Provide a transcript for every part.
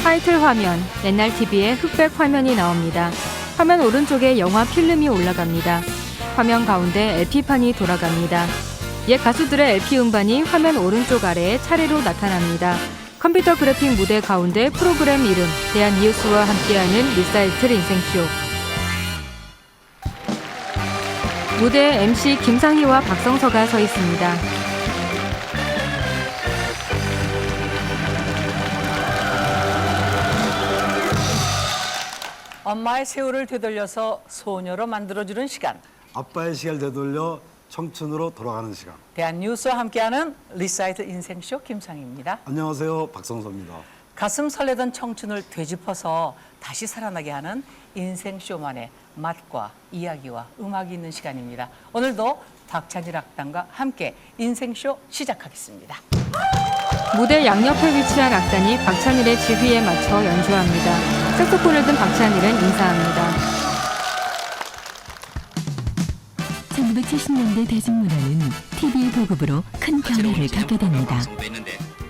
타이틀 화면, 옛날 TV의 흑백 화면이 나옵니다. 화면 오른쪽에 영화 필름이 올라갑니다. 화면 가운데 LP판이 돌아갑니다. 옛 가수들의 LP 음반이 화면 오른쪽 아래에 차례로 나타납니다. 컴퓨터 그래픽 무대 가운데 프로그램 이름, 대한뉴스와 함께하는 리사이틀 인생쇼. 무대에 MC 김상희와 박성서가 서 있습니다. 엄마의 세월을 되돌려서 소녀로 만들어주는 시간. 아빠의 시간을 되돌려 청춘으로 돌아가는 시간. 대한뉴스와 함께하는 리사이트 인생쇼 김상희입니다. 안녕하세요, 박성서입니다. 가슴 설레던 청춘을 되짚어서 다시 살아나게 하는 인생쇼만의 맛과 이야기와 음악이 있는 시간입니다. 오늘도 박찬일 악단과 함께 인생쇼 시작하겠습니다. 무대 양옆에 위치한 악단이 박찬일의 지휘에 맞춰 연주합니다. 색소폰을 든 박찬일은 인사합니다. 1970년대 대중문화는 TV 보급으로 큰 변화를 겪게 됩니다.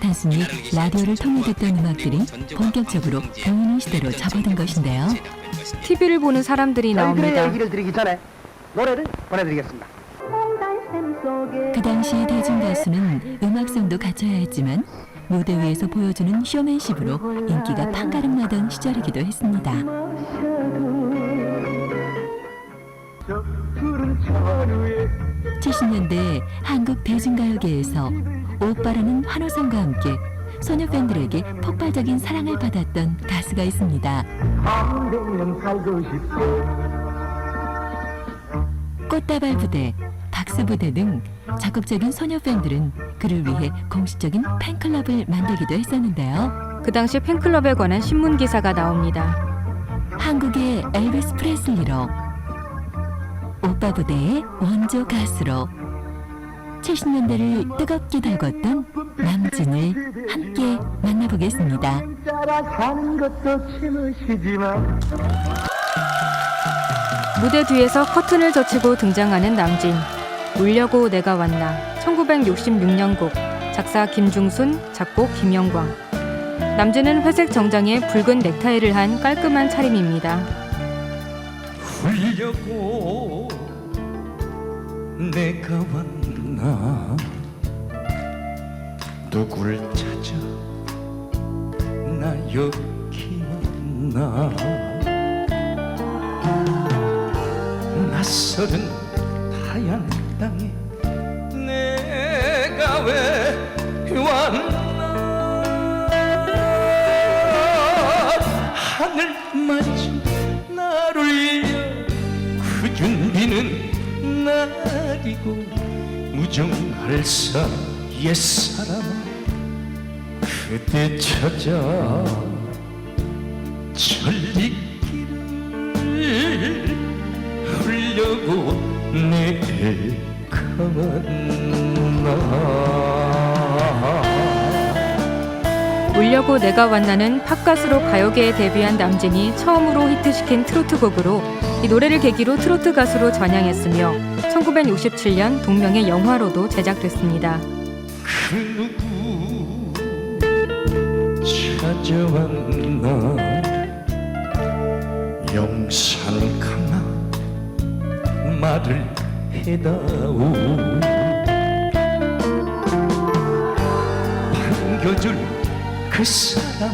단순히 라디오를 통해 듣던 음악들이 본격적으로 보이는 시대로 접어든 것인데요. TV를 보는 사람들이 나옵니다. 얘기를 드리기 전에 노래를 보내드리겠습니다. 그 당시 대중가수는 음악성도 갖춰야 했지만 무대 위에서 보여주는 쇼맨십으로 인기가 판가름 나던 시절이기도 했습니다. 70년대 한국 대중가요계에서 오빠라는 환호성과 함께 소녀 팬들에게 폭발적인 사랑을 받았던 가수가 있습니다. 꽃다발 부대, 박수 부대 등 적극적인 소녀 팬들은 그를 위해 공식적인 팬클럽을 만들기도 했었는데요. 그 당시 팬클럽에 관한 신문 기사가 나옵니다. 한국의 엘비스 프레슬리로, 오빠 부대의 원조 가수로 70년대를 뜨겁게 달궜던 남진을 함께 만나보겠습니다. 무대 뒤에서 커튼을 젖히고 등장하는 남진. 울려고 내가 왔나. 1966년 곡. 작사 김중순, 작곡 김영광. 남진은 회색 정장에 붉은 넥타이를 한 깔끔한 차림입니다. 울려고 내가 왔나 누굴 찾아 나 여기 왔나 낯설은 하얀 땅에 내가 왜 왔나 하늘마저 나를 위해 그 준비는 날이고 무정할 사 옛사람아 그대 찾아 천리길을 흘려고 내가 왔나 울려고 내가 왔나는 팝가수로 가요계에 데뷔한 남진이 처음으로 히트시킨 트로트곡으로 이 노래를 계기로 트로트 가수로 전향했으며 1967년 동명의 영화로도 제작됐습니다. 그 누구 찾아왔나 영산 강아 말을 해다오 반겨줄 그 사람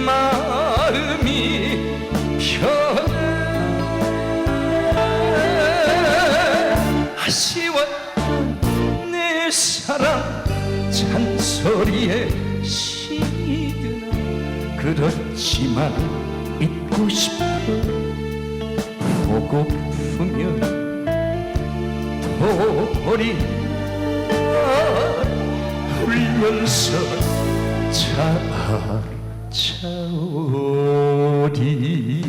마음이 편해 아쉬웠던 내 사랑 잔소리에 시드나 그렇지만 잊고 싶어 보고프면 돌이 울면서 찾아오리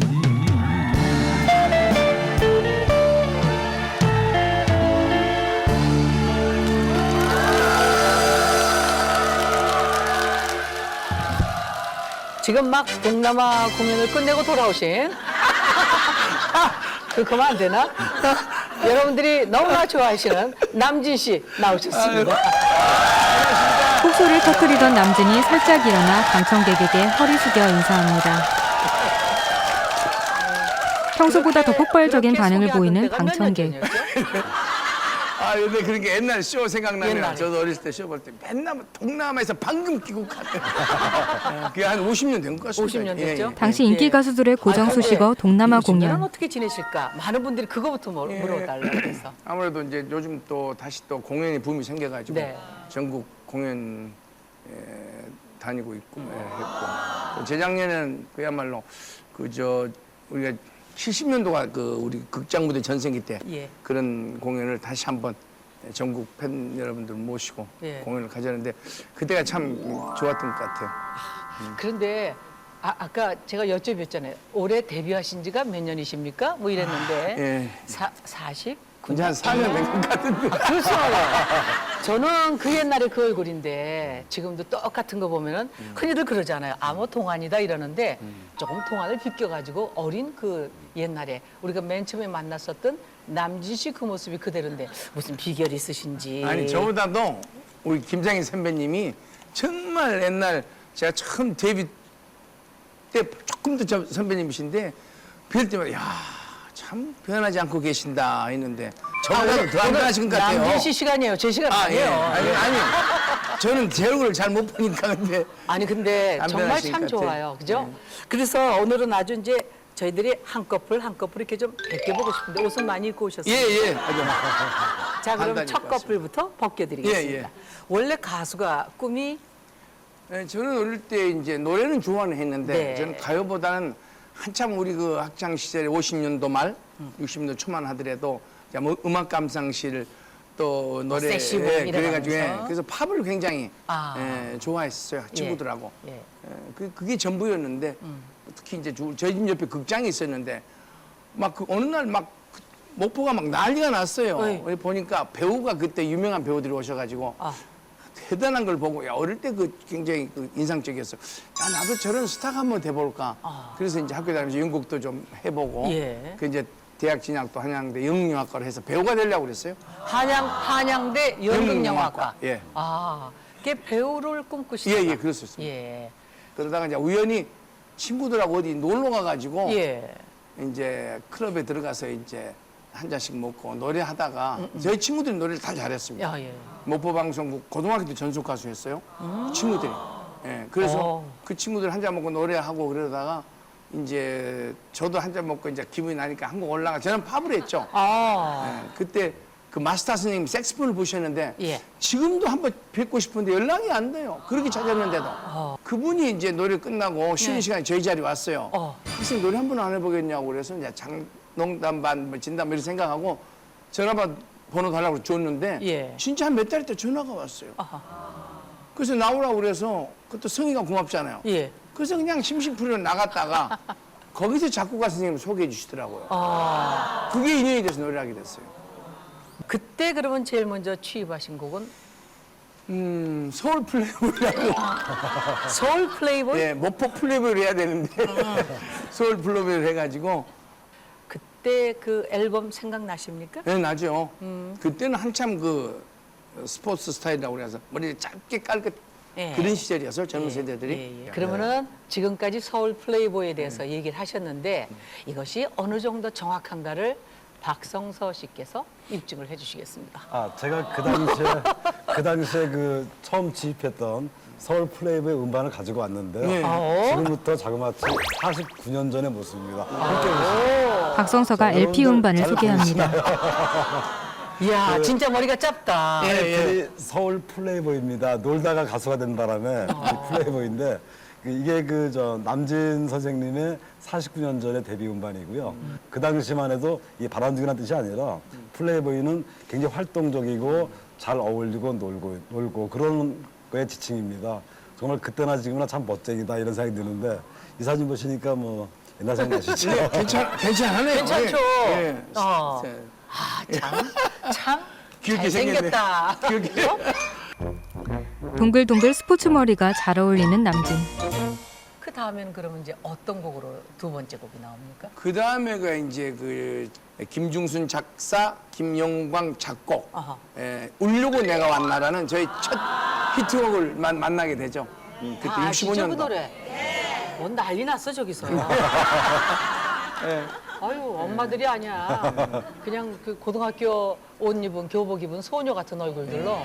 지금 막 동남아 공연을 끝내고 돌아오신 그러면 안 되나? 여러분들이 너무나 좋아하시는 남진 씨 나오셨습니다. 안녕하십니까. 폭소를 터뜨리던 남진이 살짝 일어나 방청객에게 허리 숙여 인사합니다. 평소보다 더 폭발적인 그렇게 반응을 소개하던 보이는 때가 몇 년 방청객. 전이었죠? 아, 근데 그렇게 옛날 쇼 생각나네요. 옛날에. 저도 어렸을 때 쇼 볼 때 맨날 동남아에서 방금 귀국한. 그게 한 50년 된 것 같습니다. 50년 됐죠? 당시 인기 가수들의 고정 수식어 동남아 공연 공연. 어떻게 지내실까? 많은 분들이 그거부터 물어달라고 그래서. 아무래도 이제 요즘 또 다시 또 공연이 붐이 생겨가지고 네. 전국 공연 다니고 있고 했고 또 재작년에는 그야말로 그저 우리가 70년도가 그 우리 극장 무대 전성기 때 예. 그런 공연을 다시 한번 전국 팬 여러분들 모시고 예. 공연을 가졌는데 그때가 참 좋았던 것 같아요. 그런데 아까 제가 여쭤봤잖아요. 올해 데뷔하신 지가 몇 년이십니까? 뭐 이랬는데 예. 40? 이제 한 4년 된 것 같은데. 그렇죠. 저는 그 옛날에 그 얼굴인데 지금도 똑같은 거 보면은 흔히들 그러잖아요. 뭐 동안이다 이러는데 조금 동안을 비껴가지고 어린 그 옛날에 우리가 맨 처음에 만났었던 남진 씨 그 모습이 그대로인데 무슨 비결이 있으신지. 아니 저보다도 우리 김장희 선배님이 정말 옛날 제가 처음 데뷔 때 조금 더 선배님이신데 뵐 때마다 참 변하지 않고 계신다 했는데 저보다도 더 안 변하신 것 같아요. 남진 씨 시간이에요. 제 시간 아, 예. 아니에요. 아니 저는 제 얼굴을 잘 못 보니까 근데 아니 근데 안 정말 변하신 참 것 같아. 좋아요. 그죠? 네. 그래서 오늘은 아주 이제 저희들이 한꺼풀 이렇게 좀 벗겨보고 싶은데 옷은 많이 입고 오셨어요. 예예. 자, 그럼 간단히 첫 입고 커플부터 벗겨드리겠습니다. 예, 예. 원래 가수가 꿈이 저는 어릴 때 이제 노래는 좋아는 했는데 네. 저는 가요보다는 한참 우리 그 학창 시절에 50년도 말, 60년도 초만 하더라도 이제 뭐 음악 감상실 또 노래 세시봉 그래가지고 이래가면서. 그래서 팝을 굉장히 아. 좋아했어요 친구들하고. 예. 그게 전부였는데 특히 이제 저희 집 옆에 극장이 있었는데 막 그 어느 날 막 목포가 막 난리가 났어요. 어이. 보니까 배우가 그때 유명한 배우들이 오셔가지고 아. 대단한 걸 보고 어릴 때 그 굉장히 그 인상적이었어. 나도 저런 스타가 한번 돼볼까. 그래서 이제 학교 다니면서 연극도 좀 해보고. 예. 그 이제 대학 진학도 한양대 영문영화과로 해서 배우가 되려고 그랬어요. 한양대 연극영화과. 예. 아, 그게 배우를 꿈꾸시다가. 예, 그랬었습니다. 예. 그러다가 이제 우연히 친구들하고 어디 놀러 가가지고 예. 이제 클럽에 들어가서 이제 한 잔씩 먹고 노래하다가 저희 친구들이 노래를 다 잘했습니다. 야, 예. 목포방송국 고등학교 때 전속 가수였어요. 친구들이. 예, 그래서 그 친구들 한 잔 먹고 노래하고 그러다가 이제 저도 한 잔 먹고 이제 기분이 나니까 한국 올라가. 저는 팝을 했죠. 아. 예, 그때 그 마스터 선생님이 색스폰을 부셨는데 예. 지금도 한번 뵙고 싶은데 연락이 안 돼요. 그렇게 찾았는데도. 그분이 이제 노래 끝나고 쉬는 네. 시간에 저희 자리에 왔어요. 어. 선생님 노래 한 번 안 해보겠냐고 그래서 이제 장농담반 뭐 진담 이렇게 생각하고 전화번 번호 달라고 줬는데 예. 진짜 한 몇 달 있다 전화가 왔어요. 그래서 나오라고 그래서 그것도 성의가 고맙잖아요. 예. 그래서 그냥 심심풀이로 나갔다가 거기서 작곡가 선생님을 소개해 주시더라고요. 아. 그게 인연이 돼서 노래를 하게 됐어요. 그때 그러면 제일 먼저 취입하신 곡은 서울 플레이보이라고. 서울 플레이보이? 예, 목포 플레이보이를 해야 되는데 서울 플레이보이를 해가지고 그때 그 앨범 생각나십니까? 네, 나죠. 그때는 한참 그 스포츠 스타일이라고 그래서 머리를 짧게 깔끗 예. 그런 시절이었어요. 젊은 세대들이. 예, 예. 그러면은 지금까지 서울 플레이보이에 대해서 얘기를 하셨는데 이것이 어느 정도 정확한가를 박성서 씨께서 입증을 해주시겠습니다. 제가 그 당시에 그 처음 지입했던 서울 플레이브의 음반을 가지고 왔는데요. 네. 지금부터 자그마치 49년 전의 모습입니다. 함께 보시죠. 박성서가 LP 여러분들 음반을 잘 소개합니다. 이야, 진짜 머리가 짧다. 타이틀이 서울 플레이보이입니다. 놀다가 가수가 된 바람에 이 플레이보이인데 이게 남진 선생님의 49년 전의 데뷔 음반이고요. 그 당시만 해도 이 바람직이라는 뜻이 아니라 플레이보이는 굉장히 활동적이고 잘 어울리고 놀고 그런 거에 지칭입니다. 정말 그때나 지금이나 참 멋쟁이다 이런 생각이 드는데 이 사진 보시니까 뭐 옛날 생각나시죠? 네, 괜찮아요. 괜찮죠? 예. 어. 예. 참 귀엽게 잘생겼다. 귀엽게. 동글동글 스포츠 머리가 잘 어울리는 남진. 그 다음에는 그러면 이제 어떤 곡으로 두 번째 곡이 나옵니까? 그 다음에가 이제 그 김중순 작사, 김영광 작곡, 아하. 울려고 내가 왔나라는 저희 첫 히트곡을 만나게 되죠. 그때 아, 진짜 그 65년도. 노래. 뭔 난리 났어 저기서. 아유 엄마들이 아니야. 그냥 그 고등학교 옷 입은 교복 입은 소녀 같은 얼굴들로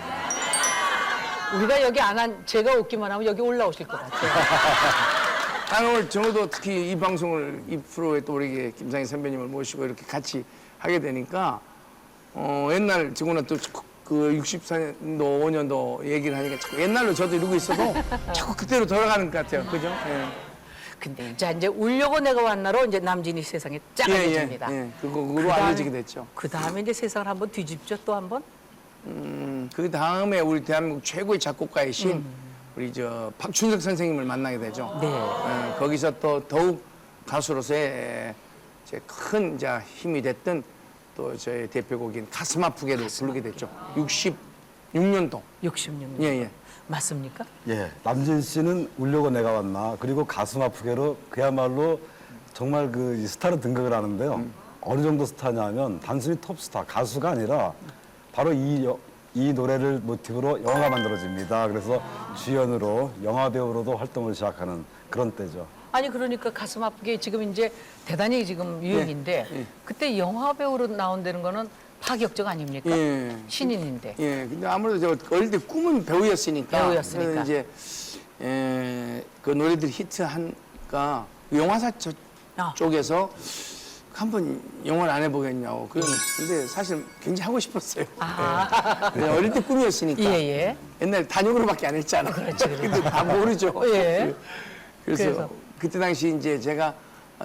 우리가 여기 안 한 제가 웃기만 하면 여기 올라오실 것 같아요. 나는 오늘 저도 특히 이 방송을 이 프로에 또 우리 김상희 선배님을 모시고 이렇게 같이 하게 되니까 옛날 지금은 또 그 64년도 5년도 얘기를 하니까 자꾸 옛날로 저도 이러고 있어도 자꾸 그때로 돌아가는 것 같아요. 그죠? 예. 근데 이제 울려고 내가 왔나로 이제 남진이 세상에 쫙 알려집니다. 그 곡으로 알려지게 됐죠. 그 다음에 이제 세상을 한번 뒤집죠 또 한번. 그 다음에 우리 대한민국 최고의 작곡가이신 우리 저 박춘석 선생님을 만나게 되죠. 네. 거기서 또 더욱 가수로서의 제 큰 힘이 됐던 또 저의 대표곡인 가슴 아프게를 부르게 됐죠. 66년도. 66년. 예. 맞습니까? 예, 남진 씨는 울려고 내가 왔나 그리고 가슴 아프게로 그야말로 정말 그 이 스타로 등극을 하는데요. 어느 정도 스타냐면 단순히 톱스타 가수가 아니라 바로 이 노래를 모티브로 영화가 만들어집니다. 그래서 주연으로 영화 배우로도 활동을 시작하는 그런 때죠. 아니 그러니까 가슴 아프게 지금 이제 대단히 지금 유행인데 그때 영화 배우로 나온다는 거는 파격적 아닙니까? 예. 신인인데. 예. 근데 아무래도 제가 어릴 때 꿈은 배우였으니까. 배우였으니까. 그래서 이제 그 노래들이 히트하니까 영화사 쪽에서 한번 영화를 안 해보겠냐고. 근데 사실 굉장히 하고 싶었어요. 예. 어릴 때 꿈이었으니까. 예. 옛날 단역으로밖에 안 했잖아. 그렇지. 근데 다 모르죠. 예. 그래서 그때 당시 이제 제가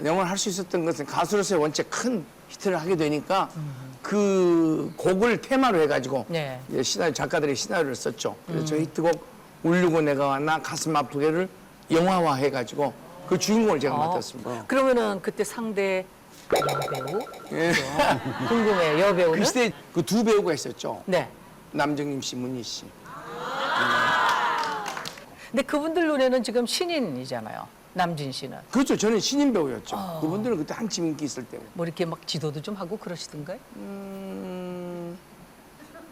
영화를 할 수 있었던 것은 가수로서의 원체 큰 히트를 하게 되니까 그 곡을 테마로 해가지고 네. 이제 시나리오 작가들이 시나리오를 썼죠. 그래서 저 히트곡 울리고 내가 왔나 가슴 아프게를 영화화 해가지고 그 주인공을 제가 맡았습니다. 그러면은 그때 상대 여배우? 예. 궁금해요. 여배우는? 그 시대에 그 두 배우가 있었죠. 네. 남정님 씨, 문희 씨. 근데 그분들 눈에는 지금 신인이잖아요. 남진 씨는. 그렇죠. 저는 신인 배우였죠. 그분들은 그때 한참 인기 있을 때고. 뭐 이렇게 막 지도도 좀 하고 그러시던가요?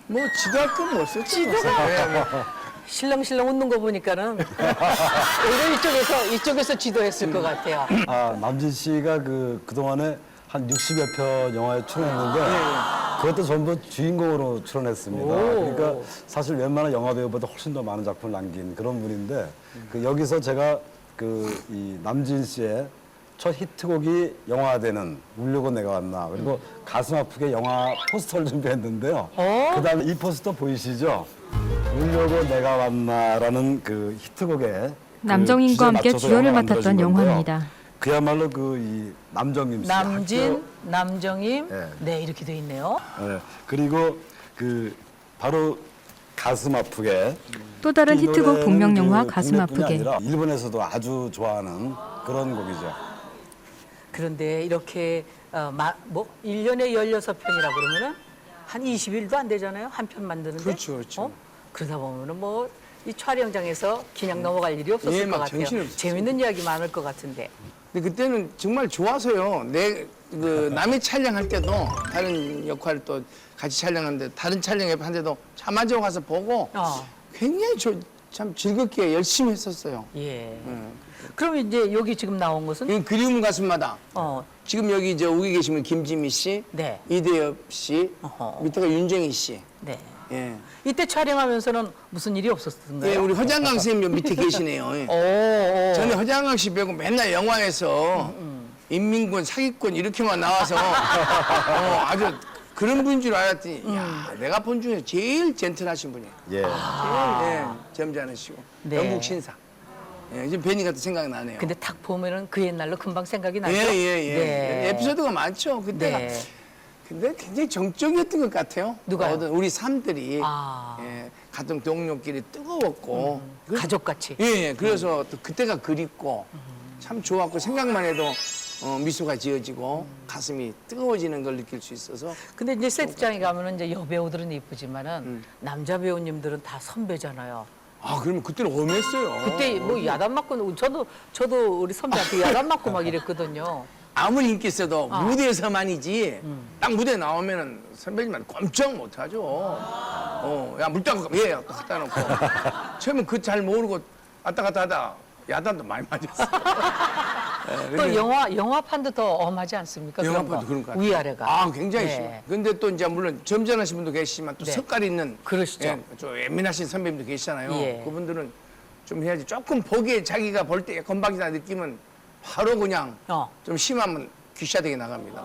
뭐 지도할 건 뭐 썼죠. 지도가. 실렁실렁 웃는 거 보니까는 오히려 이쪽에서 지도했을 것 같아요. 아, 남진 씨가 그동안에 한 60여 편 영화에 출연했는데 그것도 전부 주인공으로 출연했습니다. 그러니까 사실 웬만한 영화 배우보다 훨씬 더 많은 작품을 남긴 그런 분인데 여기서 제가 이 남진 씨의 첫 히트곡이 영화되는 울려고 내가 왔나 그리고 가슴 아프게 영화 포스터를 준비했는데요. 그다음에 이 포스터 보이시죠? 울려고 내가 왔나라는 그 히트곡에 남정인과 함께 맞춰서 주연을 영화가 맡았던 만들어진 건데요. 영화입니다. 그야말로 이 남정임 씨 남진, 남정임, 네. 네 이렇게 돼 있네요. 네. 그리고 바로 가슴 아프게 또 다른 이 히트곡 노래는 동명 영화 가슴 국내뿐이 아프게. 아니라 일본에서도 아주 좋아하는 그런 곡이죠. 그런데 이렇게 1년에 16편이라 그러면은 한 20일도 안 되잖아요. 한 편 만드는데. 그렇죠. 그러다 보면은 뭐 이 촬영장에서 그냥 넘어갈 일이 없었을 예, 것 막 같아요. 정신없었어요. 재밌는 이야기 많을 것 같은데. 근데 그때는 정말 좋아서요. 남이 촬영할 때도 다른 역할을 또 같이 촬영하는데 다른 촬영에 한데도 차 마저 가서 보고 굉장히 참 즐겁게 열심히 했었어요. 예. 그럼 이제 여기 지금 나온 것은 이 그리움 가슴마다 지금 여기 우기 계시면 김지미 씨, 네. 이대엽 씨, 어허. 밑에가 윤정희 씨. 네. 예. 이때 촬영하면서는 무슨 일이 없었던가요? 예, 우리 허장강 선생님 밑에 계시네요. 예. 오. 저는 허장강 씨 빼고 맨날 영화에서 인민군, 사기꾼 이렇게만 나와서 아주 그런 분인 줄 알았더니 야, 내가 본 중에 제일 젠틀하신 분이에요. 예. 제일 점잖으시고 네. 영국 신사. 예, 지금 벤이가 또 생각나네요. 근데 딱 보면은 그 옛날로 금방 생각이 나죠. 예. 네. 에피소드가 많죠. 그때가. 네. 근데 굉장히 정적이었던 것 같아요. 누가요? 우리 삶들이 아. 예, 같은 동료끼리 뜨거웠고 가족같이. 예, 그래서 또 그때가 그립고 참 좋았고 생각만 해도 미소가 지어지고 가슴이 뜨거워지는 걸 느낄 수 있어서 근데 이제 세트장에 가면은 이제 여배우들은 이쁘지만은 남자 배우님들은 다 선배잖아요. 아, 그러면 그때는 엄했어요. 그때 뭐 야단 맞고 저도 우리 선배한테 야단 맞고 막 이랬거든요. 아무리 인기 있어도 무대에서만이지 딱 무대 나오면은 선배님한테 꼼짝 못하죠. 야 물장 예 갖다 놓고 처음에 그 잘 모르고 왔다 갔다 하다 야단도 많이 맞았어. 또 영화판도 더 엄하지 않습니까? 영화판도 그런 것 같아요. 위아래가. 아 굉장히 네. 심해. 근데 또 이제 물론 점잖으신 분도 계시지만 또 네. 색깔 있는 그러시죠. 좀 예민하신 선배님도 계시잖아요. 예. 그분들은 좀 해야지. 조금 보기에 자기가 볼 때 건방지다 느끼면 바로 그냥 좀 심하면 귀샤되게 나갑니다.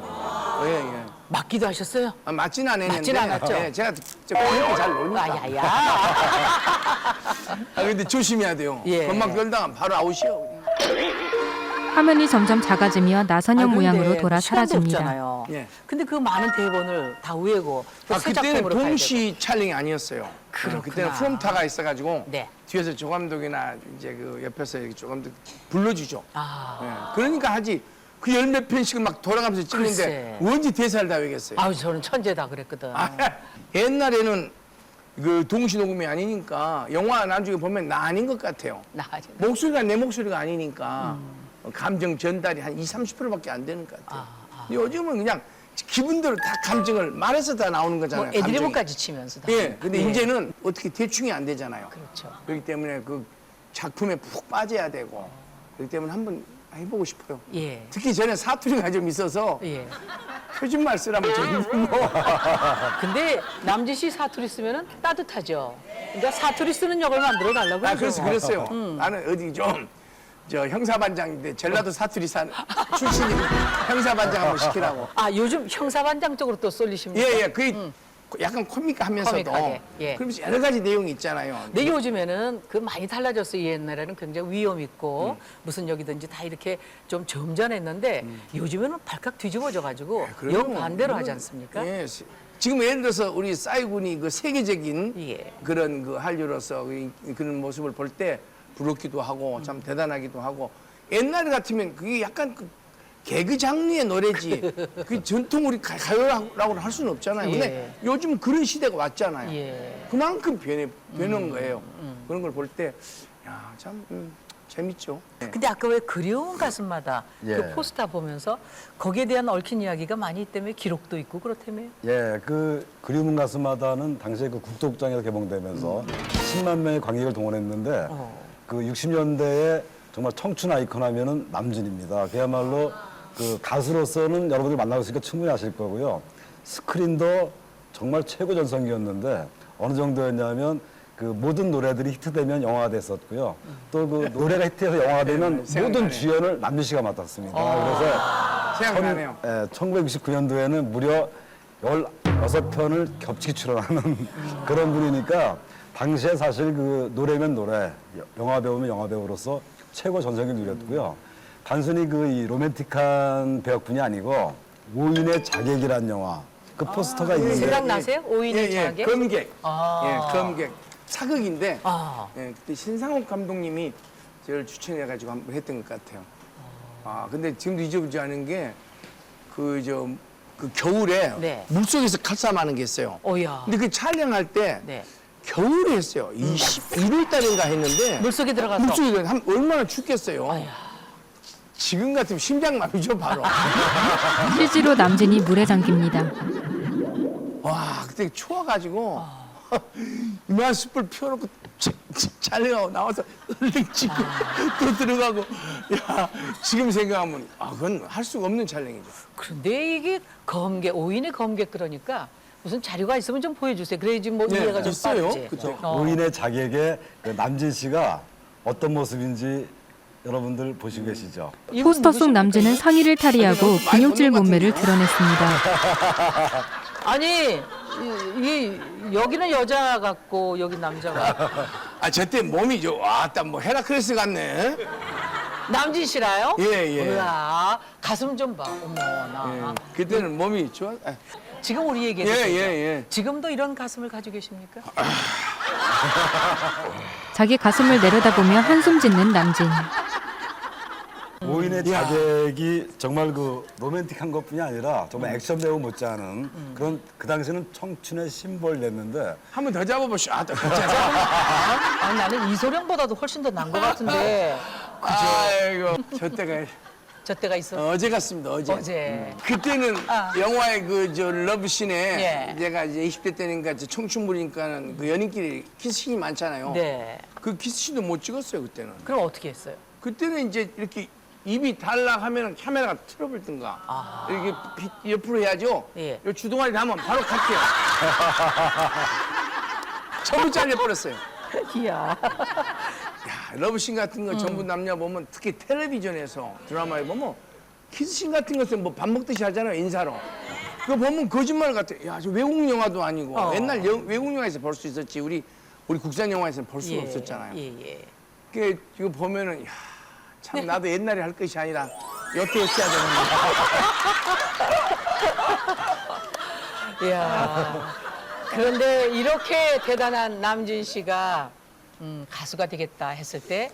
예, 예. 맞기도 하셨어요? 아, 맞진 않았는데. 맞진 않았죠? 예, 제가 그렇게 잘 노니까. 아야야. 아, 근데 조심해야 돼요. 예. 건방 떨다가 바로 아웃이요. 화면이 점점 작아지며 나선형 모양으로 돌아 시간도 사라집니다. 없잖아요. 예. 근데 그 많은 대본을 다 외우고 또 아, 새 그때는 작품으로 가야 되고. 동시 촬영이 아니었어요. 그렇구나. 그때는 프롬타가 있어가지고 네. 뒤에서 조 감독이나 이제 그 옆에서 이렇게 조 감독 불러주죠. 아. 예. 그러니까 하지. 그 열 몇 편씩을 막 돌아가면서 찍는데 글쎄. 언제 대사를 다 외겠어요. 아우 저는 천재다 그랬거든. 아, 옛날에는 그 동시 녹음이 아니니까 영화 나중에 보면 나 아닌 것 같아요. 나 아직- 목소리가 내 목소리가 아니니까 감정 전달이 한 20-30%밖에 안 되는 것 같아요. 근데 요즘은 그냥 기분대로 다 감정을 말해서 다 나오는 거잖아요. 뭐 애드리브까지 치면서 다. 예. 근데 예. 이제는 어떻게 대충이 안 되잖아요. 그렇죠. 그렇기 때문에 그 작품에 푹 빠져야 되고 그렇기 때문에 한번 해보고 싶어요. 예. 특히 저는 사투리가 좀 있어서 예. 표준말 쓰라면 좀 힘들고. 근데 남진 씨 사투리 쓰면은 따뜻하죠. 그러니까 사투리 쓰는 역을 만들어 달라고 아, 그러죠. 그랬어요. 나는 어디 좀, 형사반장인데 전라도 사투리 출신이 형사반장 한번 시키라고. 아 요즘 형사반장 쪽으로 또 쏠리십니까? 예, 예. 그게 약간 코믹하면서도. 코믹하게, 예. 그러면서 여러 가지 내용이 있잖아요. 근데 요즘에는 그 많이 달라졌어요. 옛날에는 굉장히 위험 있고 무슨 역이든지 다 이렇게 좀 점잖했는데 요즘에는 발칵 뒤집어져 가지고 그래요. 역 반대로 물론, 하지 않습니까? 예. 지금 예를 들어서 우리 싸이군이 그 세계적인 예. 그런 그 한류로서 그런 모습을 볼 때 부럽기도 하고 참 대단하기도 하고 옛날 같으면 그게 약간 그 개그 장르의 노래지 그 전통 우리 가요라고는 할 수는 없잖아요. 근데 요즘 그런 시대가 왔잖아요. 예. 그만큼 변한 거예요. 그런 걸 볼 때 야, 참 재밌죠. 근데 아까 왜 그리운 가슴마다 예. 그 포스터 보면서 거기에 대한 얽힌 이야기가 많이 있다며 기록도 있고 그렇다며요? 예, 그 그리움은 가슴마다는 당시에 그 국도극장에서 개봉되면서 10만 명의 관객을 동원했는데 그 60년대에 정말 청춘 아이콘 하면은 남진입니다. 그야말로 그 가수로서는 여러분들 만나고 있으니까 충분히 아실 거고요. 스크린도 정말 최고 전성기였는데 어느 정도였냐면 그 모든 노래들이 히트되면 영화가 됐었고요. 또 그 노래가 히트해서 영화가 되면 생각나네. 모든 주연을 남진 씨가 맡았습니다. 그래서 생각나네요. 1999년도에는 무려 16편을 겹치게 출연하는 그런 분이니까 당시에 사실 그 노래면 노래, 영화 배우면 영화 배우로서 최고 전성기를 누렸고요. 단순히 그 이 로맨틱한 배역뿐이 아니고 오인의 자객이란 영화 그 포스터가 있는데 생각나세요? 오인의 자객? 검객. 아. 예, 검객. 사극인데 아. 예, 그때 신상옥 감독님이 저를 추천해가지고 한번 했던 것 같아요. 아, 근데 지금도 잊어보지 않은 게 그 겨울에 네. 물속에서 칼싸움하는 게 있어요. 오야. 근데 그 촬영할 때 네. 겨울에 했어요. 1월 달인가 했는데 물속에 들어가서. 물속에 얼마나 춥겠어요. 아야. 지금 같으면 심장마비죠 바로. 실제로 남진이 물에 잠깁니다. 와, 그때 추워가지고 이만 숯불 피워놓고 촬영하고 나와서 얼른 찍고 또 들어가고. 야, 지금 생각하면 그건 할 수가 없는 촬영이죠. 그런데 이게 검객, 오인의 검객 그러니까 무슨 자료가 있으면 좀 보여주세요. 그래야지 뭐 네, 이해가 좀 있어요. 빠르지. 그죠. 오인의 자객의 그 남진 씨가 어떤 모습인지 여러분들 보시고 계시죠? 이분 포스터 속 누구십니까, 남진은 이게? 상의를 탈의하고 근육질 몸매를 드러냈습니다. 아니 여기는 여자 같고 여기 남자 같고 저 때 몸이 딱 뭐 헤라클레스 같네. 남진 씨라요? 예. 우와 가슴 좀 봐. 어머나. 그때는 몸이 좋아. 지금 우리 얘기했죠. 예. 지금도 이런 가슴을 가지고 계십니까? 자기 가슴을 내려다보며 한숨 짓는 남진. 오인의 자객이 정말 그 로맨틱한 것뿐이 아니라 정말 액션 배우 못지않은 그런 그 당시는 청춘의 심벌이었는데 한 번 더 잡아보시오. 아, 아니, 나는 이소룡보다도 훨씬 더 난 것 같은데. 아이고, 저 때가 있어. 어제 같습니다. 어제. 그때는 영화의 그 저 러브씬에 예. 내가 이제 20대 때니까 이제 청춘물이니까는 그 연인끼리 키스씬이 많잖아요. 네. 그 키스씬도 못 찍었어요 그때는. 그럼 어떻게 했어요? 그때는 이제 이렇게 입이 달락하면 카메라가 틀어버리든가 이렇게 옆으로 해야죠. 예. 요 주둥아리 담으면 바로 갈게요. 전부 잘려버렸어요. 이야. 야, 러브씬 같은 거 전부 남녀 보면 특히 텔레비전에서 드라마에 보면 키스씬 같은 것은 뭐 밥 먹듯이 하잖아요 인사로. 그거 보면 거짓말 같아. 야, 저 외국 영화도 아니고 옛날 외국 영화에서 볼 수 있었지 우리 국산 영화에서는 볼 수가 없었잖아요. 예. 그 이거 보면은 야, 참 나도 옛날에 할 것이 아니라 여태 했어야 되는데. 이야. 그런데 이렇게 대단한 남진 씨가 가수가 되겠다 했을 때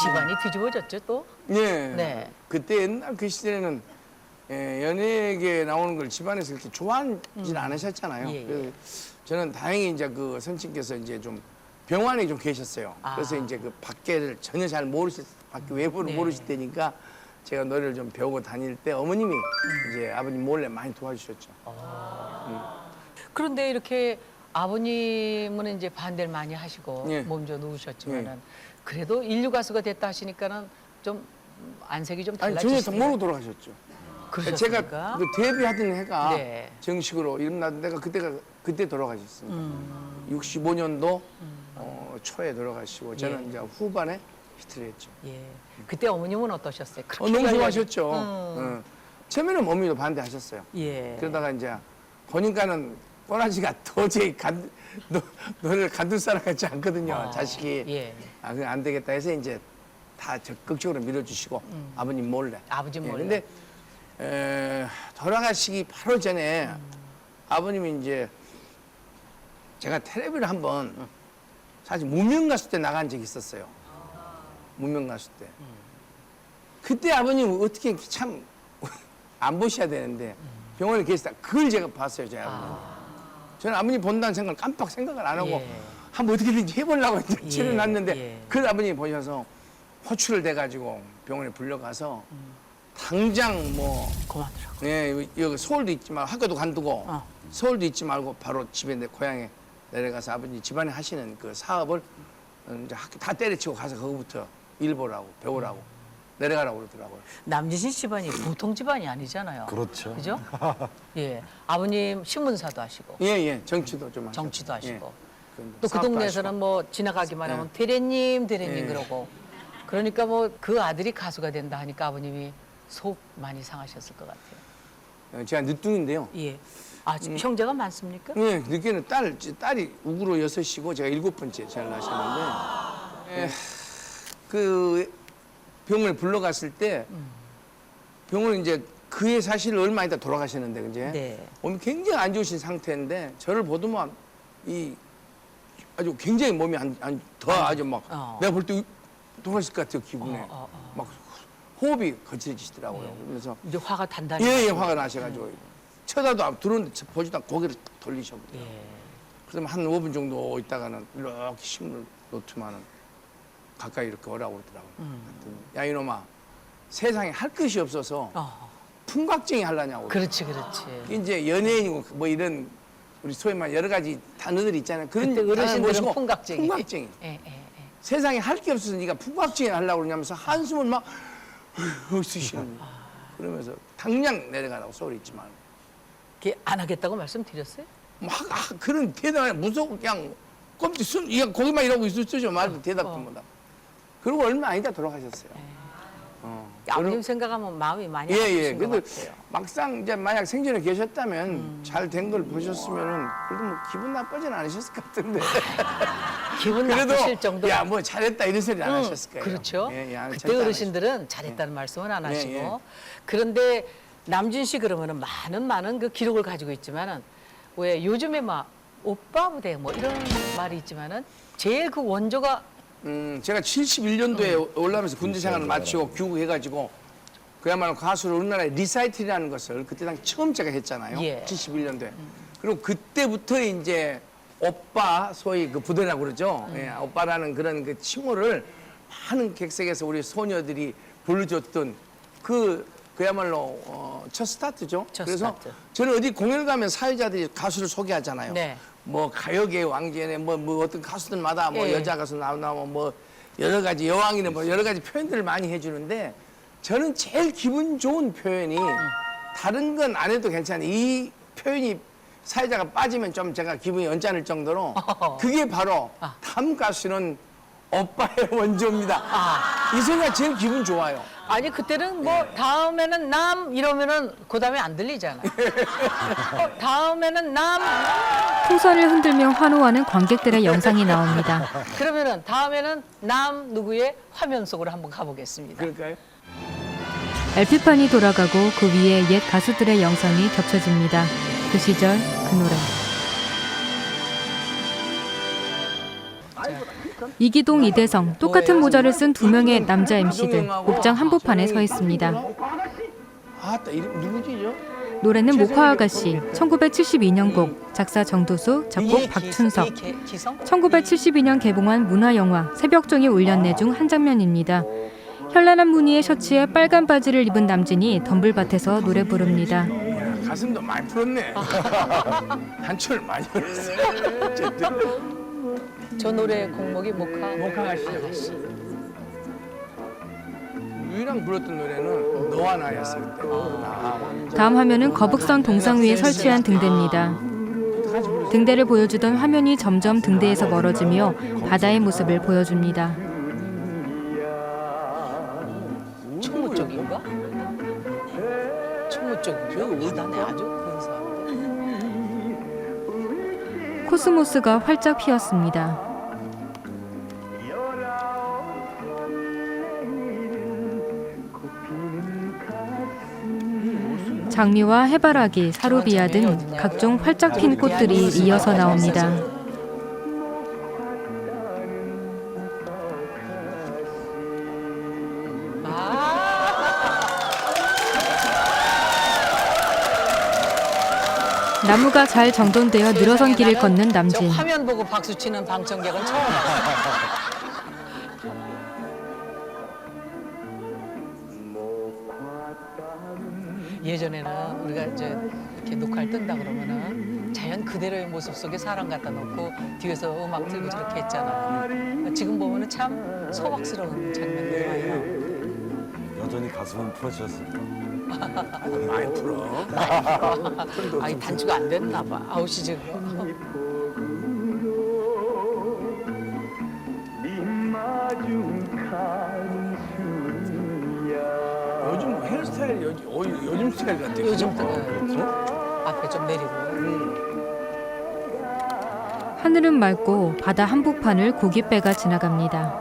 집안이 뒤집어졌죠 또? 예. 네. 그때 옛날 그 시대에는 연예계 나오는 걸 집안에서 그렇게 좋아하지 않으셨잖아요. 예. 그래서 저는 다행히 이제 그 선친께서 이제 좀 병원에 좀 계셨어요. 아. 그래서 이제 그 밖에를 전혀 잘 밖에 외부를 네. 모르실 때니까 제가 노래를 좀 배우고 다닐 때 어머님이 이제 아버님 몰래 많이 도와주셨죠. 그런데 이렇게 아버님은 이제 반대를 많이 하시고 예. 몸져 누우셨지만은 예. 그래도 인류 가수가 됐다 하시니까는 좀 안색이 좀 아니 전혀 달라지시네요. 모르고 돌아가셨죠. 그러셨습니까? 제가 그 데뷔하던 해가 네. 정식으로 이름 나던 데가 그때 돌아가셨습니다. 65년도 초에 돌아가시고 저는 예. 이제 후반에 히트를 했죠. 예. 그때 어머님은 어떠셨어요? 그렇게 너무 열렬히- 좋아하셨죠. 처음에는 어머니도 반대하셨어요. 예. 그러다가 이제 보니까는 꼬라지가 도저히 너를 간둘 사람 같지 않거든요. 자식이. 예. 아, 그게 안 되겠다 해서 이제 다 적극적으로 밀어주시고 아버님 몰래. 아버지 몰래. 근데 돌아가시기 바로 전에 아버님이 이제 제가 텔레비를 한번 사실 무명 가수 때 나간 적이 있었어요. 무명 가수 때. 그때 아버님 어떻게 참 안 보셔야 되는데 병원에 계시다. 그걸 제가 봤어요, 제 아버님. 저는 아버님 본다는 생각을 깜빡 생각을 안 하고 예. 한번 어떻게든지 해보려고 이제 치료놨는데 예. 그 아버님이 보셔서 호출을 돼가지고 병원에 불려가서 당장 뭐 그만두라고. 여기 서울도 있지 말고 학교도 간두고 어. 서울도 있지 말고 바로 집에 내 고향에 내려가서 아버님 집안에 하시는 그 사업을 이제 학교 다 때려치고 가서 거기부터 일 보라고 배우라고 내려가라고 그러더라고요. 남진 씨 집안이 보통 집안이 아니잖아요. 그렇죠. 그죠? 예. 아버님 신문사도 하시고 예, 정치도 좀 하시고. 정치도 하시고 예. 또 그 사업도 동네에서는 하시고. 뭐 지나가기만 예. 하면 대리님 예. 그러고 그러니까 뭐 그 아들이 가수가 된다 하니까 아버님이 속 많이 상하셨을 것 같아요. 제가 늦둥인데요. 예. 아, 형제가 많습니까? 예, 늦게는 딸이 우구로 6이고 제가 7번째 잘 나셨는데 그 병원에 불러갔을 때 병원에 이제 그해 사실 얼마 있다 돌아가셨는데 그제 네. 몸이 굉장히 안 좋으신 상태인데 저를 보더만 이 아주 굉장히 몸이 더 아주 막 내가 볼 때 돌아가실 것 같아요 기분에 막 호흡이 거칠어지시더라고요. 그래서 이제 화가 단단히 예, 화가 나셔가지고 쳐다도 들어오는데 보지도 않고 고개를 돌리셔버려요. 예. 그래서 한 5분 정도 있다가는 이렇게 힘을 놓더만은 가까이 이렇게 오라고 그러더라고요. 그랬더니 야 이놈아 세상에 할 것이 없어서 풍각쟁이 하려냐고. 그렇지. 이제 연예인이고 뭐 이런 우리 소위 말 여러 가지 단어들이 있잖아요. 그런 그때 어르신들은 단어를 모시고 풍각쟁이. 풍각쟁이. 예. 세상에 할 게 없어서 네가 풍각쟁이 하려고 그러냐면서 한숨을 막 쓰시는 거예요. 그러면서 당장 내려가라고 소리 있지 말고. 그게 안 하겠다고 말씀드렸어요? 막 그런 대답이 무서워 그냥 꼼짝 이거 거기만 이러고 있었죠 말도 대답도 못하고 그리고 얼마 아니다 돌아가셨어요. 아버님 생각하면 마음이 많이 예. 아프신 것 근데 같아요. 막상 이제 만약 생전에 계셨다면 잘 된 걸 보셨으면은 그래도 뭐 기분 나쁘진 않으셨을 것 같은데. 기분 그래도 나쁘실 정도. 야 뭐 잘했다 이런 소리 안 하셨을 거예요. 그렇죠. 예, 야, 그때 절대 안 어르신들은 잘했다는 말씀은 안 예, 하시고 예. 그런데 남진 씨 그러면은 많은 그 기록을 가지고 있지만은 왜 요즘에 막 오빠 부대 뭐 이런 말이 있지만은 제일 그 원조가 제가 71년도에 올라오면서 군대 생활을 마치고 귀국해가지고 그야말로 가수를 우리나라의 리사이틀이라는 것을 그때 당시 처음 제가 했잖아요. 예. 71년도에. 그리고 그때부터 이제 오빠, 소위 그 부대라고 그러죠. 예, 오빠라는 그런 그 칭호를 많은 객석에서 우리 소녀들이 불러줬던 그야말로 첫 스타트죠. 첫 그래서 스타트. 저는 어디 공연을 가면 사회자들이 가수를 소개하잖아요. 네. 뭐 가요계 왕년에 뭐 어떤 가수들마다 뭐 예. 여자 가수 나오면 뭐 여러 가지 여왕이나 뭐 여러 가지 표현들을 많이 해주는데 저는 제일 기분 좋은 표현이 다른 건 안 해도 괜찮아요. 이 표현이 사회자가 빠지면 좀 제가 기분이 언짢을 정도로 그게 바로 다음 가수는 오빠의 원조입니다. 이 소리가 제일 기분 좋아요. 아니 그때는 뭐 다음에는 남 이러면은 그 다음에 안 들리잖아. 다음에는 남 풍선을 흔들며 환호하는 관객들의 영상이 나옵니다. 그러면은 다음에는 남 누구의 화면 속으로 한번 가보겠습니다. 그럴까요? LP판이 돌아가고 그 위에 옛 가수들의 영상이 겹쳐집니다. 그 시절 그 노래. 이기동, 이대성 똑같은 모자를 쓴 두 명의 남자 MC들 곡장 한복판에 서 있습니다. 아따 이름 누구지죠? 노래는 목화아가씨 1972년 곡, 작사 정도수, 작곡 박춘석. 기성? 1972년 개봉한 문화영화 새벽종이 울렸네 중 한 장면입니다. 현란한 무늬의 셔츠에 빨간 바지를 입은 남진이 덤불밭에서 노래 부릅니다. 야, 가슴도 많이 풀었네. 한철 많이 풀었어. 어쨌든 저 노래 곡목이 목화아가씨. 유일한 불렀던 노래는 너와 나였을 때. 다음 화면은 거북선 동상 위에 설치한 등대입니다. 등대를 보여주던 화면이 점점 등대에서 멀어지며 바다의 모습을 보여줍니다. 충무 쪽인가? 충무 쪽이죠. 바다네 아주 근사한데. 코스모스가 활짝 피었습니다. 장미와 해바라기, 사루비아 등 각종 활짝 핀 꽃들이 이어서 나옵니다. 나무가 잘 정돈되어 늘어선 길을 걷는 저 남진. 화면 보고 박수 치는 방청객은 처음 봤어요. 예전에는 우리가 이제 이렇게 녹화를 뜬다 그러면은 자연 그대로의 모습 속에 사람 갖다 놓고 뒤에서 음악 틀고 저렇게 했잖아요. 지금 보면은 참 소박스러운 장면들 많아요. 여전히 가슴은 풀어지셨습니다. 많이 풀어. 아니 단추가 안 됐나 봐. 아웃이 지금. 요즘 뭐 헤어스타일 요즘 스타일 같아요. 요즘 그죠? 앞에 좀 내리고. 하늘은 맑고 바다 한복판을 고깃배가 지나갑니다.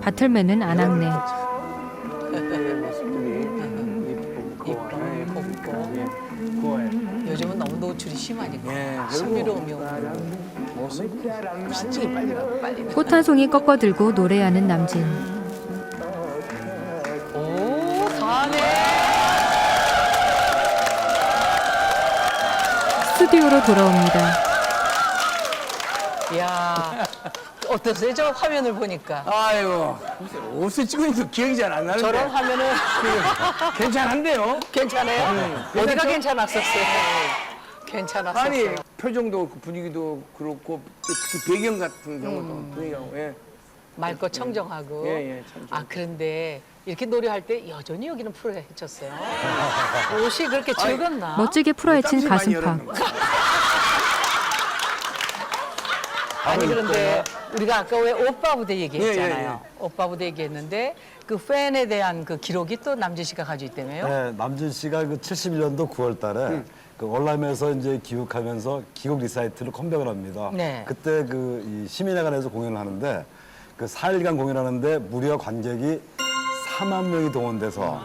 밭을매는 안악내. 요즘은 너무 노출이 심하니까 예, 신비로움이 모습 진짜 빨리 가. 꽃 한 송이 꺾어 들고 노래하는 남진. 오 가네. 스튜디오로 돌아옵니다. 이야 어떠세요? 저 화면을 보니까 아이고 옷을 찍으니까 기억이 잘 안 나는데. 저런 화면은 괜찮은데요? 괜찮아요? 어디가 괜찮았었어요? 괜찮았었어요. 아니 표정도 그렇고 분위기도 그렇고 특히 배경 같은 경우도 분위기하고 예. 맑고 청정하고. 예, 참 좋아요. 아 그런데 이렇게 노래할 때 여전히 여기는 풀어헤쳤어요. 옷이 그렇게 즐겁나? 멋지게 풀어헤친 땀이 많이 가슴팍. 열었나 봐. 아니 그런데 우리가 아까 왜 오빠 부대 얘기했잖아요. 예, 예. 오빠 부대 얘기했는데 그 팬에 대한 그 기록이 또 남진 씨가 가지고 있다며요? 네, 남진 씨가 그 71년도 9월 달에 그 월남에서 이제 귀국하면서 귀국 리사이트를 컴백을 합니다. 네. 그때 그 이 시민회관에서 공연을 하는데 그 4일간 공연하는데 무려 관객이 4만 명이 동원돼서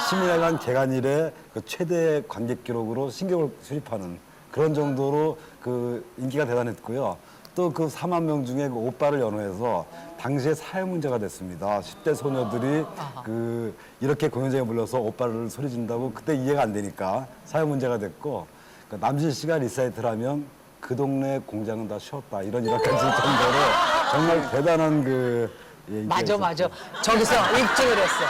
시민회관 개관 이래 그 최대 관객 기록으로 신경을 수립하는 그런 정도로 그 인기가 대단했고요. 또 그 4만 명 중에 그 오빠를 연호해서 당시에 사회 문제가 됐습니다. 10대 소녀들이 그 이렇게 공연장에 불러서 오빠를 소리 지른다고 그때 이해가 안 되니까 사회 문제가 됐고, 그 남진 씨가 리사이트를 하면 그 동네 공장은 다 쉬었다 이런 이렇게 할 정도로 정말 대단한 그 인기가 맞아. 있었죠. 저기서 입증을 했어.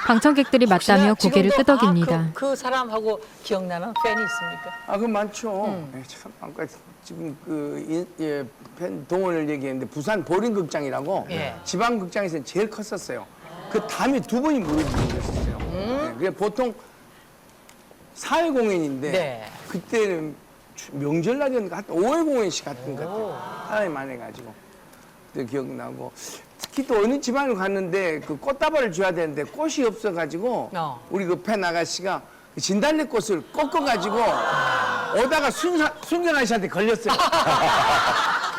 방청객들이 맞다며 고개를 지금도 끄덕입니다. 그 사람하고 기억나는 팬이 있습니까? 아, 그 많죠. 참, 아까 지금 팬 동원을 얘기했는데 부산 보림극장이라고 예. 지방극장에서는 제일 컸었어요. 그 다음에 두 번이 무릎을 꿇었었어요. 네, 그게 보통 사회 공연인데 네. 그때는 명절날이었는가 하여튼 5회 공연씩 같은 것 같아요. 사람이 많아가지고. 그때 기억나고. 특히 또 어느 지방을 갔는데 그 꽃다발을 줘야 되는데 꽃이 없어가지고 우리 그 팬 아가씨가 그 진달래 꽃을 꺾어가지고 오다가 순경아 씨한테 걸렸어요.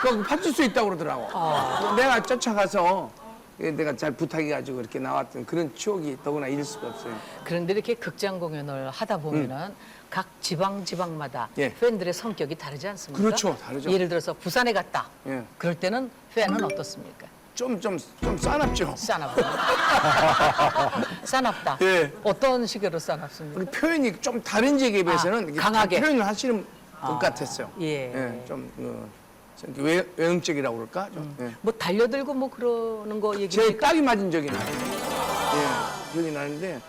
그거 파출 수 있다고 그러더라고. 내가 쫓아가서 내가 잘 부탁해가지고 이렇게 나왔던 그런 추억이 더구나 잃을 수가 없어요. 그런데 이렇게 극장 공연을 하다 보면은 각 지방마다 예. 팬들의 성격이 다르지 않습니까? 그렇죠, 다르죠. 예를 들어서 부산에 갔다. 예. 그럴 때는 팬은 어떻습니까? 좀 싸납죠. 싸납다. 싸납다. 예. 어떤 식으로 싸납습니까? 우리 표현이 좀 다른 지역에 비해서는 이게 강하게. 표현을 하시는 것 같았어요. 예. 좀 외형적이라고 그럴까? 좀. 예. 뭐 달려들고 뭐 그러는 거 제 얘기합니까? 딸이 맞은 적이 나요. 예, 기억이 나는데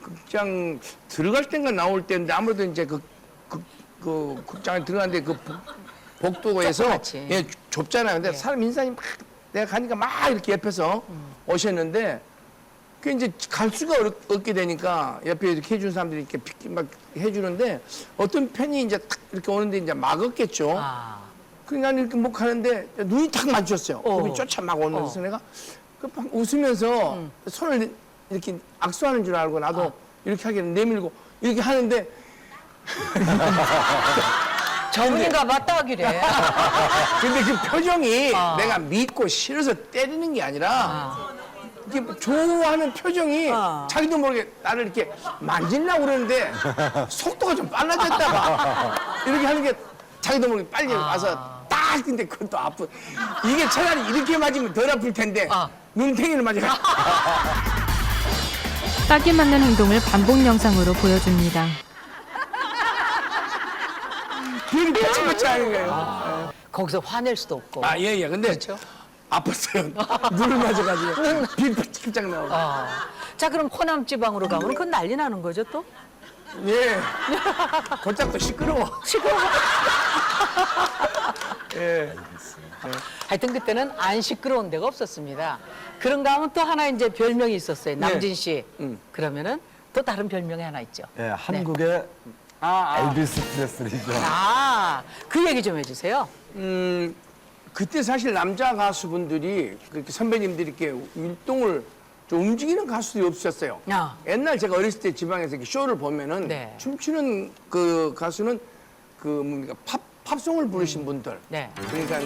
극장 들어갈 땐가 나올 때인데 아무래도 이제 그 극장에 들어갔는데 그 복도에서 조그맣지. 예, 좁잖아요. 근데 사람 인상이 막 내가 가니까 막 이렇게 옆에서 오셨는데 그 이제 갈 수가 없게 되니까 옆에 이렇게 해준 사람들이 이렇게 막 해주는데 어떤 팬이 이제 탁 이렇게 오는데 이제 막았겠죠. 그러니까 나는 이렇게 못 가는데 눈이 탁 마주쳤어요. 그분이 쫓아 막 오면서 내가 막 웃으면서 손을 이렇게 악수하는 줄 알고 나도 이렇게 하기는 내밀고 이렇게 하는데 저분인가 맞다 하기래. 근데 그 표정이 내가 믿고 싫어서 때리는 게 아니라 이렇게 좋아하는 표정이 자기도 모르게 나를 이렇게 만지려고 그러는데 속도가 좀 빨라졌다가 이렇게 하는 게 자기도 모르게 빨리 와서 딱 근데 그것도 아프. 이게 차라리 이렇게 맞으면 덜 아플 텐데 눈탱이를 맞아가. 딱이 맞는 행동을 반복 영상으로 보여줍니다. 눈이 거칠거칠 하는 거예요. 거기서 화낼 수도 없고. 예. 근데 그렇죠? 아팠어요. 눈을 맞아가지고 비 깜짝 나오고. 자, 그럼 호남 지방으로 가면 그건 난리 나는 거죠, 또? 예. 곧장 또 시끄러워. 예. 하여튼 그때는 안 시끄러운 데가 없었습니다. 그런가 하면 또 하나 이제 별명이 있었어요. 남진 씨. 그러면은 또 다른 별명이 하나 있죠. 예, 한국의 엘비스 프레슬리죠. 그 얘기 좀 해주세요. 그때 사실 남자 가수분들이 그렇게 선배님들이 이렇게 율동을 좀 움직이는 가수들이 없었어요. 옛날 제가 어렸을 때 지방에서 이렇게 쇼를 보면은 네. 춤추는 그 가수는 그 뭡니까 팝송을 부르신 분들. 네. 그러니까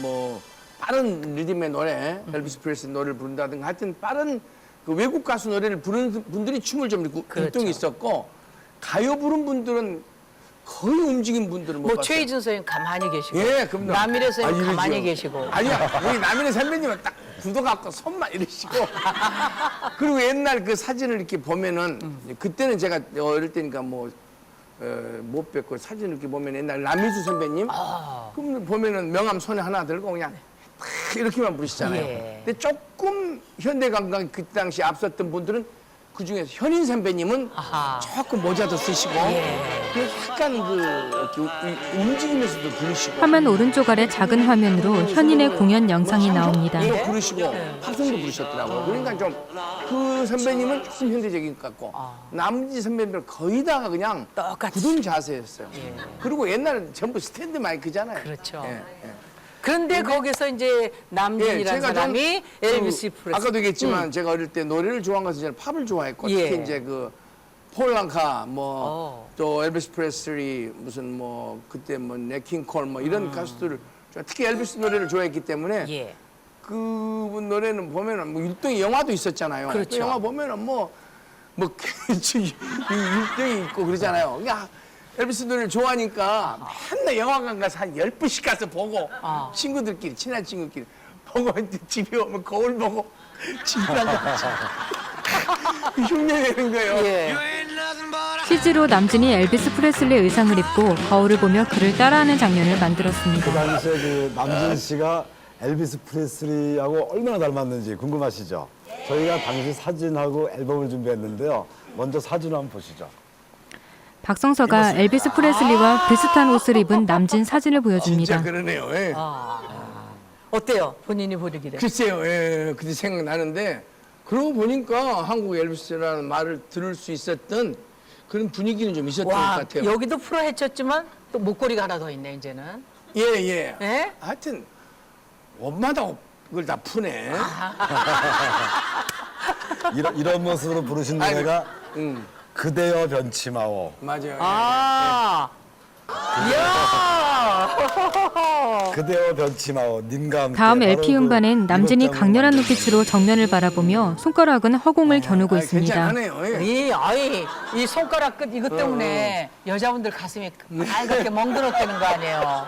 뭐 빠른 리듬의 노래, 엘비스 프레슬리 노래를 부른다든가 하여튼 빠른 그 외국 가수 노래를 부르는 분들이 춤을 좀 그렇죠. 율동이 있었고 가요 부른 분들은 거의 움직인 분들은 못 뭐 봤어요. 최희준 선생님 가만히 계시고, 예, 그럼요. 남일의 선생님 이러죠. 가만히 계시고. 아니야, 우리 남인의 선배님은 딱 구도 갖고 손만 이러시고. 그리고 옛날 그 사진을 이렇게 보면은 그때는 제가 어릴 때니까 못 뵙고 사진을 이렇게 보면 옛날 남일수 선배님 그분 보면은 명함 손에 하나 들고 그냥 탁 이렇게만 부르시잖아요. 예. 근데 조금 현대감각이 그 당시 앞섰던 분들은 그 중에서 현인 선배님은 조금 모자도 쓰시고 약간 이렇게 움직이면서도 부르시고 화면 오른쪽 아래 작은 화면으로 현인의 공연 영상이 나옵니다. 또 부르시고 팝송도 부르셨더라고요. 그러니까 좀 그 선배님은 조금 현대적인 것 같고 나머지 선배님들 거의 다 그냥 똑같이. 굳은 자세였어요. 그리고 옛날은 전부 스탠드 마이크잖아요. 그렇죠. 예. 그런데 거기서 이제 남진이라는 제가 좀 사람이 엘비스 프레슬리. 아까도 얘기했지만 제가 어릴 때 노래를 좋아한 것은 저는 팝을 좋아했고 예. 특히 이제 그 폴랑카 또 엘비스 프레슬리 무슨 그때 네킹콜 이런 가수들을 특히 엘비스 노래를 좋아했기 때문에 예. 그분 노래는 보면은 율동이 영화도 있었잖아요. 그렇죠. 그 영화 보면은 율동이 있고 그러잖아요. 그러니까 엘비스 노래를 좋아하니까 맨날 영화관 가서 한 10분씩 가서 보고 친구들끼리 친한 친구끼리 보고 이제 집에 오면 거울 보고 집이랑 같이 흉내내는 거예요. 예. CG로 남진이 엘비스 프레슬리 의상을 입고 거울을 보며 그를 따라하는 장면을 만들었습니다. 그 당시에 그 남진 씨가 엘비스 프레슬리하고 얼마나 닮았는지 궁금하시죠? 저희가 당시 사진하고 앨범을 준비했는데요. 먼저 사진 한번 보시죠. 박성서가 엘비스 프레슬리와 비슷한 옷을 입은 남진 사진을 보여줍니다. 진짜 그러네요. 예. 어때요? 본인이 보기에. 글쎄요, 예, 그때 생각나는데 그러고 보니까 한국 엘비스라는 말을 들을 수 있었던 그런 분위기는 좀 있었던 것 와, 같아요. 여기도 프로 해쳤지만 또 목걸이가 하나 더 있네 이제는. 예, 예. 예? 하여튼 옷마다 그걸 다 푸네. 이런 모습으로 부르신 노래가 음, 그대여 변치 마오. 맞아요. 아, 이야. 그대여 변치 마오. 님과 함께. 다음 바로 LP 그 음반엔 남진이 이것 강렬한 때문에 눈빛으로 정면을 바라보며 손가락은 허공을 겨누고 있습니다. 괜찮네요. 예. 이 손가락 끝 이것 때문에 여자분들 가슴이 빨갛게 멍들었다는 거 아니에요.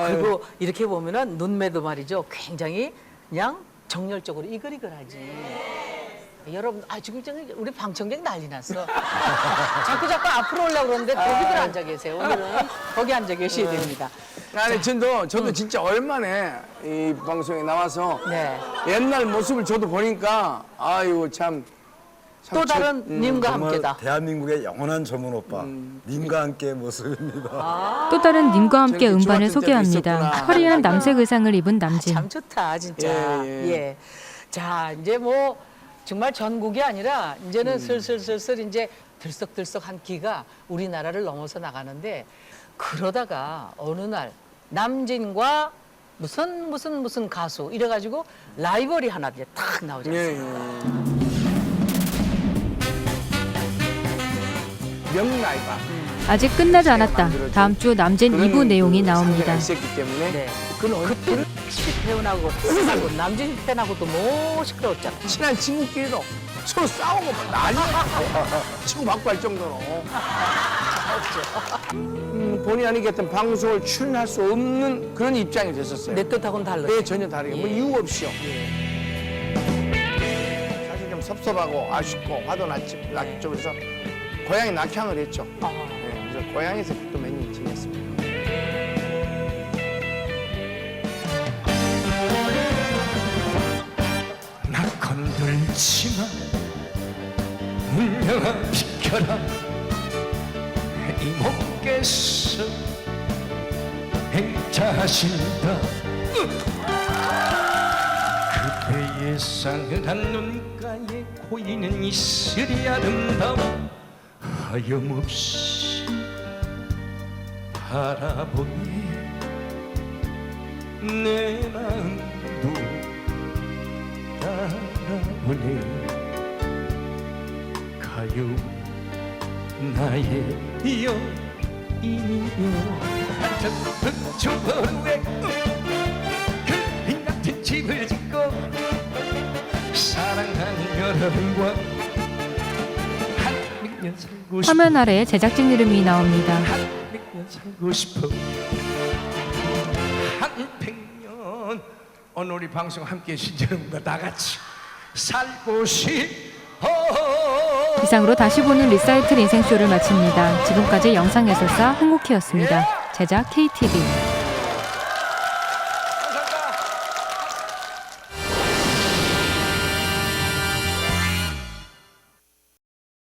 그리고 이렇게 보면은 눈매도 말이죠. 굉장히 그냥 정열적으로 이글이글하지. 여러분, 지금 우리 방청객 난리 났어. 자꾸 앞으로 오려고 그러는데 거기들 앉아 계세요. 오늘은 거기 앉아 계셔야 됩니다. 아니, 저도 진짜 오랜만에 이 방송에 나와서 네. 옛날 모습을 저도 보니까 아유 참 또 다른 님과 정말 함께다. 대한민국의 영원한 젊은 오빠. 님과 함께 모습입니다. 또 다른 님과 함께 저렇게 음반을 좋았던 때도 소개합니다. 있었구나. 화려한 남색 의상을 입은 남진. 참 좋다, 진짜. 예, 예. 자, 이제 뭐 정말 전국이 아니라 이제는 슬슬 이제 들썩들썩한 기가 우리나라를 넘어서 나가는데 그러다가 어느 날 남진과 무슨 가수 이래가지고 라이벌이 하나 이제 탁 나오지 예, 않습니까? 예. 명라이바. 아직 끝나지 않았다. 다음 주 남진 2부 내용이 나옵니다. 있었기 때문에 네. 그때는 태어나고 하고 남진 팬하고도 뭐 시끄러웠잖아. 친한 친구끼리도 서로 싸우고 막 난리야. 치고 받고 할 정도로. 본의 아니게 어떤 방송을 출연할 수 없는 그런 입장이 됐었어요. 내 뜻하고는 달라. 네, 전혀 다르게. 뭐 예. 이유 없이요. 사실 좀 섭섭하고 아쉽고 화도 났죠. 그래서 고향에 낙향을 했죠. 네, 그래서 고향에서 또 몇 년 지냈습니다. 나 건들지마 운명아 비켜라 이목께서 행차하신다 그대의 싸늘한 눈가에 고이는 이슬이 아름다워 하염없이 바라보니 내 마음도 따라오네 가요 나의 여인이여 한참 저버루에 그림 같은 집을 짓고 사랑하는 여러분과 한백년 살고 싶어 화면 아래에 제작진 이름이 나옵니다. 한백년 살고 싶어 한백년 오늘 우리 방송 함께 해주신 여러분과 나같이 살고 싶어 이상으로 다시 보는 리사이틀 인생쇼를 마칩니다. 지금까지 영상예술사 홍옥희였습니다. 제작 KTV.